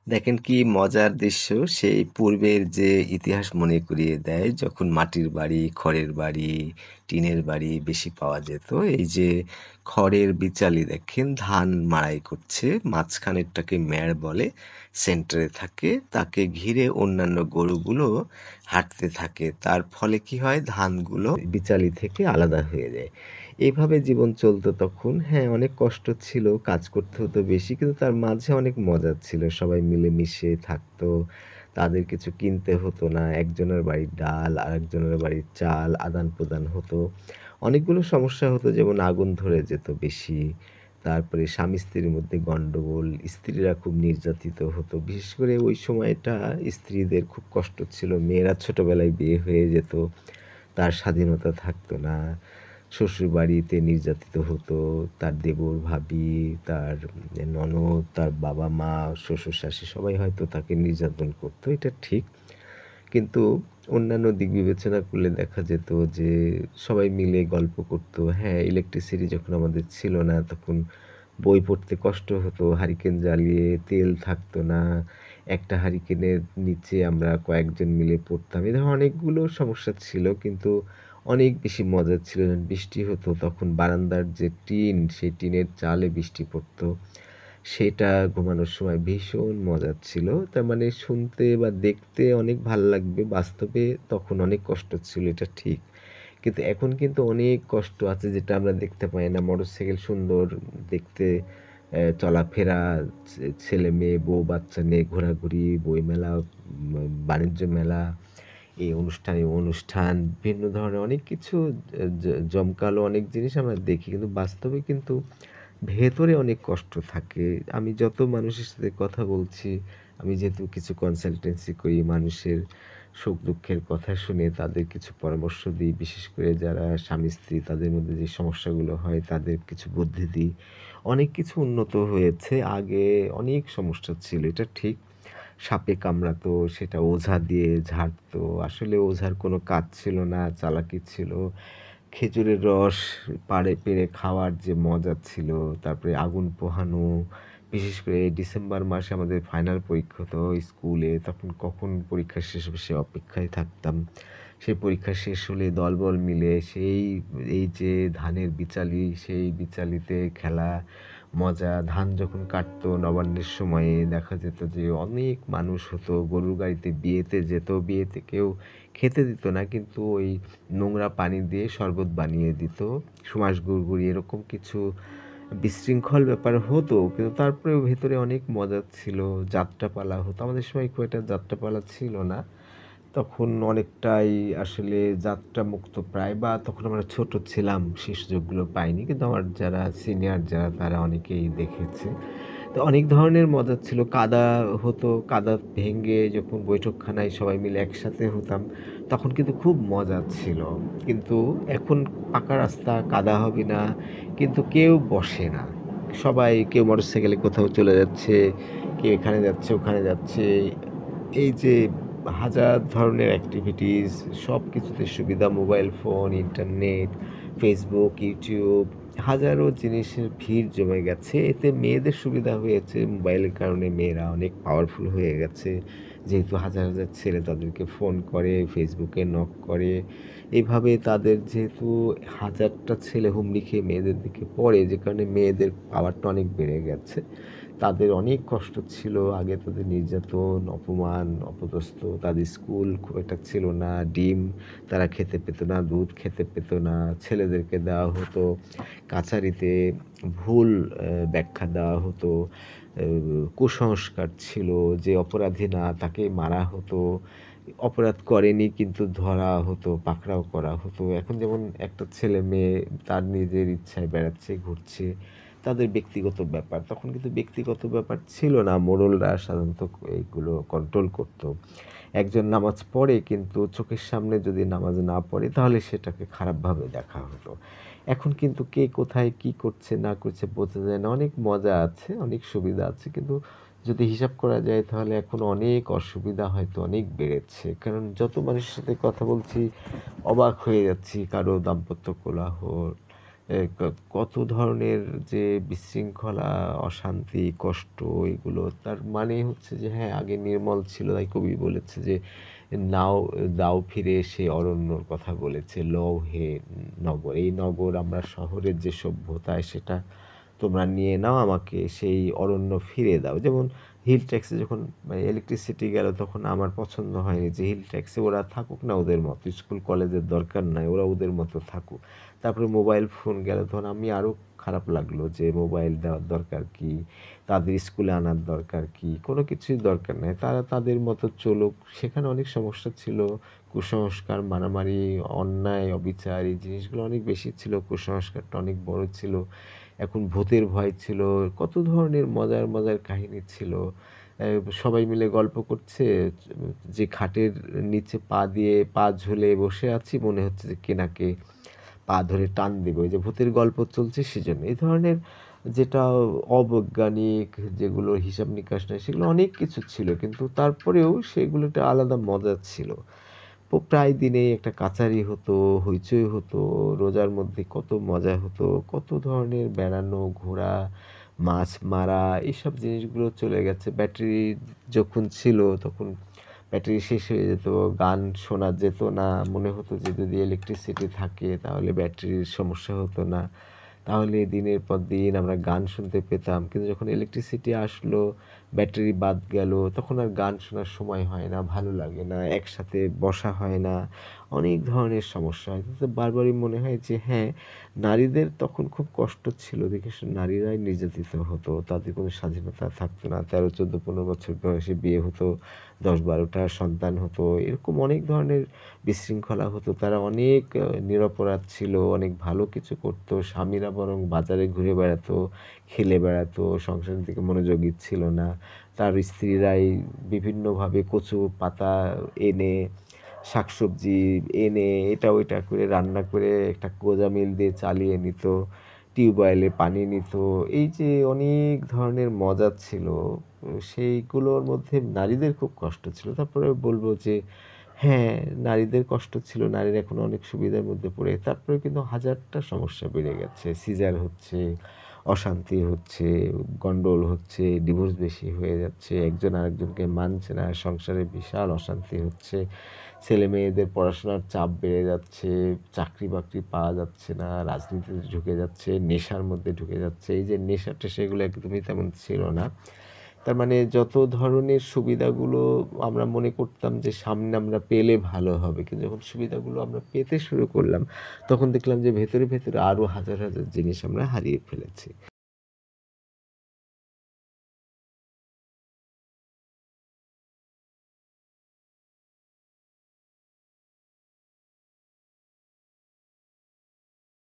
দেখেন কি মজার দৃশ্য, সেই পূর্বের যে ইতিহাস মনে করিয়ে দেয় যখন মাটির বাড়ি, খড়ের বাড়ি, টিনের বাড়ি বেশি পাওয়া যেত। এই যে খড়ের বিচালি দেখেন ধান মাড়াই করছে, মাঝখানেরটাকে মেড় বলে, সেন্টারে থাকে, তাকে ঘিরে অন্যান্য গরুগুলো হাঁটতে থাকে। তার ফলে কি হয়, ধানগুলো বিচালি থেকে আলাদা হয়ে যায়। এইভাবে জীবন চলতো তখন। হ্যাঁ, অনেক কষ্ট ছিল, কাজ করতে হতো বেশি, কিন্তু তার মাঝে অনেক মজা ছিল। সবাই মিলেমিশে থাকতো। তাদের কিছু কিনতে হতো না। একজনের বাড়ির ডাল, আরেকজনের বাড়ির চাল আদান-প্রদান হতো। অনেকগুলো সমস্যা হতো, যেমন আগুন ধরে যেত বেশি। তারপরে স্বামী-স্ত্রীর মধ্যে গন্ডগোল, স্ত্রীরা খুব নির্যাতিত হতো। বিশেষ করে ওই সময়টা স্ত্রীদের খুব কষ্ট ছিল। মেয়েরা ছোটবেলায় বিয়ে হয়ে যেত। তার স্বাধীনতা থাকতো না। শ্বশুরবাড়িতে নির্যাতিত হতো। তার দেবর, ভাবি, তার ননদ, তার বাবা-মা, শ্বশুর-শাশুড়ি সবাই হয়তো তাকে নির্যাতন করতো। এটা ঠিক। কিন্তু অন্যান্য দিক বিবেচনা করলে দেখা যেত যে সবাই মিলে গল্প করতো। হ্যাঁ, ইলেকট্রিসিটি যখন আমাদের ছিল না, তখন বই পড়তে কষ্ট হতো। হারিকেন জ্বালিয়ে তেল থাকতো না। একটা হারিকেনের নিচে আমরা কয়েকজন মিলে পড়তাম। এ ধরনের অনেকগুলো সমস্যা ছিল, কিন্তু অনেক বেশি মজার ছিল। যখন বৃষ্টি হতো তখন বারান্দার যে টিন, সেই টিনের চালে বৃষ্টি পড়তো। সেটা ঘুমানোর সময় ভীষণ মজার ছিল। তার মানে শুনতে বা দেখতে অনেক ভাল লাগবে। বাস্তবে তখন অনেক কষ্ট ছিল, এটা ঠিক। কিন্তু এখন কিন্তু অনেক কষ্ট আছে যেটা আমরা দেখতে পাই না। মোটরসাইকেল সুন্দর দেখতে, চলাফেরা, ছেলে-মেয়ে, বউ-বাচ্চা নিয়ে ঘোরাঘুরি, বইমেলা, বাণিজ্য মেলা, এই অনুষ্ঠান, এই অনুষ্ঠান, ভিন্ন ধরনের অনেক কিছু, জমকালো অনেক জিনিস আমরা দেখি। কিন্তু বাস্তবে কিন্তু ভেতরে অনেক কষ্ট থাকে। আমি যত মানুষের সাথে কথা বলছি, আমি যেহেতু কিছু কনসালটেন্সি করি, মানুষের সুখ-দুঃখের কথা শুনে তাদের কিছু পরামর্শ দিই। বিশেষ করে যারা স্বামী-স্ত্রী, তাদের মধ্যে যে সমস্যাগুলো হয় তাদের কিছু বুদ্ধি দিই। অনেক কিছু উন্নত হয়েছে। আগে অনেক সমস্যা ছিল, এটা ঠিক। সাপে কামড়াতো, সেটা ওঝা দিয়ে ঝাড়তো। আসলে ওঝার কোনো কাজ ছিল না, চালাকি ছিল। খেজুরের রস পেড়ে খাওয়ার যে মজা ছিল, তারপরে আগুন পোহানো। বিশেষ করে ডিসেম্বর মাসে আমাদের ফাইনাল পরীক্ষা হতো স্কুলে। তখন কখন পরীক্ষা শেষ হবে সে অপেক্ষায় থাকতাম। সেই পরীক্ষা শেষ হলে দলবল মিলে এই যে ধানের বিচালি, সেই বিচালিতে খেলা, মজা। ধান যখন কাটতো নবান্নের সময়ে দেখা যেত যে অনেক মানুষ হতো। গরুর গাড়িতে বিয়েতে যেত। বিয়েতে কেউ খেতে দিত না, কিন্তু ওই নোংরা পানি দিয়ে শরবত বানিয়ে দিত। সুভাষ গুড়গুড়ি এরকম কিছু বিশৃঙ্খল ব্যাপার হতো, কিন্তু তারপরেও ভেতরে অনেক মজা ছিল। যাত্রাপালা হতো। আমাদের সময় খুব একটা যাত্রাপালা ছিল না। তখন অনেকটাই আসলে যাত্রা মুক্ত প্রায়, বা তখন আমরা ছোট ছিলাম, সেই সুযোগগুলো পাইনি। কিন্তু আমার যারা সিনিয়র যারা, তারা অনেকেই দেখেছে। তো অনেক ধরনের মজা ছিল। কাদা হতো, কাদা ভেঙে যখন বৈঠকখানায় সবাই মিলে একসাথে হতাম, তখন কিন্তু খুব মজা ছিল। কিন্তু এখন পাকা রাস্তা, কাদা হবে না, কিন্তু কেউ বসে না। সবাই, কেউ মোটরসাইকেলে কোথাও চলে যাচ্ছে, কেউ এখানে যাচ্ছে, ওখানে যাচ্ছে। এই যে হাজার ধরনের অ্যাক্টিভিটিস, সব কিছুতে সুবিধা, mobile phone, internet, Facebook, YouTube, হাজারো জিনিসের ভিড় জমে গেছে। এতে মেয়েদের সুবিধা হয়েছে, মোবাইলের কারণে মেয়েরা অনেক পাওয়ারফুল হয়ে গেছে। যেহেতু হাজার হাজার ছেলে তাদেরকে ফোন করে, ফেসবুকে নক করে। এভাবে তাদের যেহেতু হাজারটা ছেলে হুমড়ি খেয়ে মেয়েদের দিকে পড়ে, যে কারণে মেয়েদের পাওয়ারটা অনেক বেড়ে গেছে। তাদের অনেক কষ্ট ছিল। আগে তাদের নির্যাতন, অপমান, অপদস্থ। তাদের স্কুল খুব একটা ছিল না। ডিম তারা খেতে পেত না, দুধ খেতে পেত না। ছেলেদেরকে দেওয়া হতো কাচারিতে, ভুল ব্যাখ্যা দেওয়া হতো। কুসংস্কার ছিল, যে অপরাধী না তাকে মারা হতো। অপরাধ করেনি কিন্তু ধরা হতো, পাকড়াও করা হতো। এখন যেমন একটা ছেলে-মেয়ে তার নিজের ইচ্ছায় বেড়াচ্ছে, ঘুরছে, তাদের ব্যক্তিগত ব্যাপার। তখন কিন্তু ব্যক্তিগত ব্যাপার ছিল না। মোড়লরা সাধারণত এইগুলো কন্ট্রোল করত। একজন নামাজ পড়ে, কিন্তু চোখের সামনে যদি নামাজ না পড়ে তাহলে সেটাকে খারাপভাবে দেখা হতো। এখন কিন্তু কে কোথায় কি করছে না করছে বোঝা যায় না। অনেক মজা আছে, অনেক সুবিধা আছে। কিন্তু যদি হিসাব করা যায় তাহলে এখন অনেক অসুবিধা হয়তো অনেক বেড়েছে। কারণ যত মানুষের সাথে কথা বলছি অবাক হয়ে যাচ্ছি। কারো দাম্পত্য কোলাহল, কত ধরনের যে বিশৃঙ্খলা, অশান্তি, কষ্ট এগুলো তার মানে হচ্ছে যে হ্যাঁ, আগে নির্মল ছিল তাই কবি বলেছে যে, "নাও দাও ফিরে সে অরণ্যর" কথা বলেছে। "লও হে নগর।" এই নগর আমরা শহরের যে সভ্যতায় সেটা তোমরা নিয়ে নাও, আমাকে সেই অরণ্য ফিরিয়ে দাও। যেমন হিল ট্যাক্সি যখন ইলেকট্রিসিটি গেল তখন আমার পছন্দ হয়নি যে হিল ট্যাক্সি ওরা থাকুক না ওদের মতো। স্কুল কলেজের দরকার নাই। ওরা ওদের মতো থাকুক। তারপরে মোবাইল ফোন গেল তখন আমি আরও খারাপ লাগলো যে মোবাইল দেওয়ার দরকার কি? তাদের স্কুলে আনার দরকার কি? কোনো কিছুই দরকার নাই। তারা তাদের মতো চলুক। সেখানে অনেক সমস্যা ছিল। কুসংস্কার, মারামারি, অন্যায়, অবিচার এই জিনিসগুলো অনেক বেশি ছিল। কুসংস্কারটা অনেক বড় ছিল। এখন ভূতের ভয় ছিল। কত ধরনের মজার, মজার কাহিনী ছিল। অ্যা সবাই মিলে গল্প করছে। যে খাটের নিচে পা দিয়ে পা ঝুলে বসে আছি মনে হচ্ছে যে কে না কে পা ধরে টান দিবে। ওই যে ভূতের গল্প চলছে সেজন্য। এই ধরনের যেটা অবৈজ্ঞানিক যেগুলো হিসাব নিকাশ নাই সেগুলো অনেক কিছু ছিল। কিন্তু তারপরেও সেগুলো একটা আলাদা মজা ছিল। প্রায় দিনেই একটা কাচারি হতো, হইচই হতো, রোজার মধ্যে কত মজা হতো, কত ধরনের বেড়ানো, ঘোরা, মাছ মারা এসব জিনিসগুলো চলে গেছে। ব্যাটারি যখন ছিল তখন ব্যাটারি শেষ হয়ে যেত, গান শোনা যেত না। মনে হতো যে যদি ইলেকট্রিসিটি থাকে তাহলে ব্যাটারির সমস্যা হতো না। তাহলে দিনের পর দিন আমরা গান শুনতে পেতাম। কিন্তু যখন ইলেকট্রিসিটি আসলো, ব্যাটারি বাদ গেল, তখন আর গান শোনার সময় হয় না, ভালো লাগে না, একসাথে বসা হয় না। অনেক ধরনের সমস্যা হয়। তো বারবারই মনে হয় যে হ্যাঁ, নারীদের তখন খুব কষ্ট ছিল। দেখে নারীরাই নির্যাতিত হতো। তাদের কোনো স্বাধীনতা থাকতো না। ১৩, ১৪, ১৫ বছর বয়সে বিয়ে হতো। ১০-১২ টা সন্তান হতো। এরকম অনেক ধরনের বিশৃঙ্খলা হতো। তারা অনেক নিরপরাধ ছিল, অনেক ভালো কিছু করত। স্বামীরা বরং বাজারে ঘুরে বেড়াতো, খেলে বেড়াতো, সংসারের দিকে মনোযোগী ছিল না। তার স্ত্রীরাই বিভিন্নভাবে কচু পাতা এনে, শাকসবজি এনে এটা ওইটা করে রান্না করে একটা গোঁজা মিল দিয়ে চালিয়ে নিত। টিউবওয়েলে পানি নিত। এই যে অনেক ধরনের মজা ছিল, সেইগুলোর মধ্যে নারীদের খুব কষ্ট ছিল। তারপরে বলব যে হ্যাঁ, নারীদের কষ্ট ছিল। নারীরা এখন অনেক সুবিধার মধ্যে পড়ে। তারপরেও কিন্তু হাজারটা সমস্যা বেড়ে গেছে। সিজার হচ্ছে, অশান্তি হচ্ছে, গন্ডগোল হচ্ছে, ডিভোর্স বেশি হয়ে যাচ্ছে। একজন আরেকজনকে মানছে না। সংসারে বিশাল অশান্তি হচ্ছে। ছেলেমেয়েদের পড়াশোনার চাপ বেড়ে যাচ্ছে। চাকরি-বাকরি পাওয়া যাচ্ছে না। রাজনীতিতে ঢুকে যাচ্ছে, নেশার মধ্যে ঢুকে যাচ্ছে। এই যে নেশা-টেশা এগুলো একদমই তেমন ছিল না। তার মানে যত ধরনের সুবিধাগুলো আমরা মনে করতাম যে সামনে আমরা পেলে ভালো হবে। কিন্তু যখন সুবিধাগুলো আমরা পেতে শুরু করলাম, তখন দেখলাম যে ভেতরে, ভেতরে আরো হাজার, হাজার জিনিস আমরা হারিয়ে ফেলেছি।